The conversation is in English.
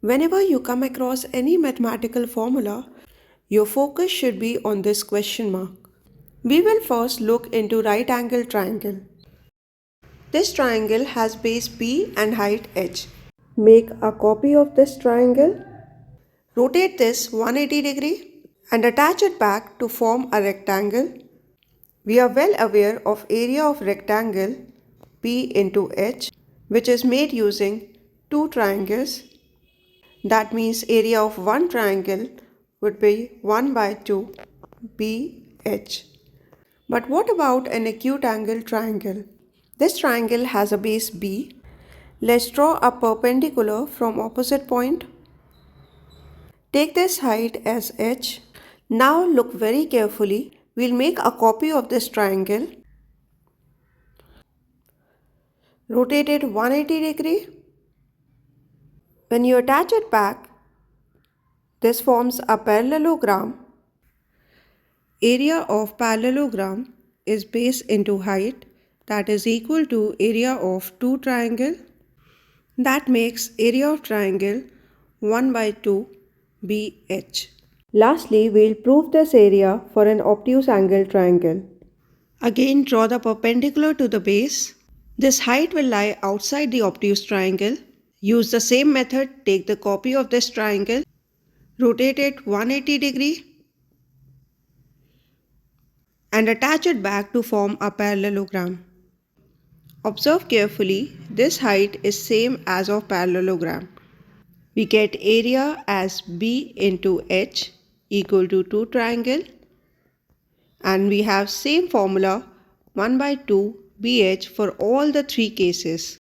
Whenever you come across any mathematical formula, your focus should be on this question mark. We will first look into right angle triangle. This triangle has base B and height h. Make a copy of this triangle. Rotate this 180 degree and attach it back to form a rectangle. We are well aware of area of rectangle B into h, which is made using two triangles. That means area of one triangle would be 1 by 2 BH. But what about an acute angle triangle? This triangle has a base B. Let's draw a perpendicular from opposite point. Take this height as h. Now look very carefully. We'll make a copy of this triangle. Rotate it 180 degree. When you attach it back, this forms a parallelogram. Area of parallelogram is base into height, that is equal to area of two triangle. That makes area of triangle 1 by 2 BH. Lastly, we'll prove this area for an obtuse angle triangle. Again, draw the perpendicular to the base. This height will lie outside the obtuse triangle. Use the same method, take the copy of this triangle, rotate it 180 degree and attach it back to form a parallelogram. Observe carefully, this height is same as of parallelogram. We get area as B into H equal to 2 triangle, and we have same formula 1 by 2 BH for all the three cases.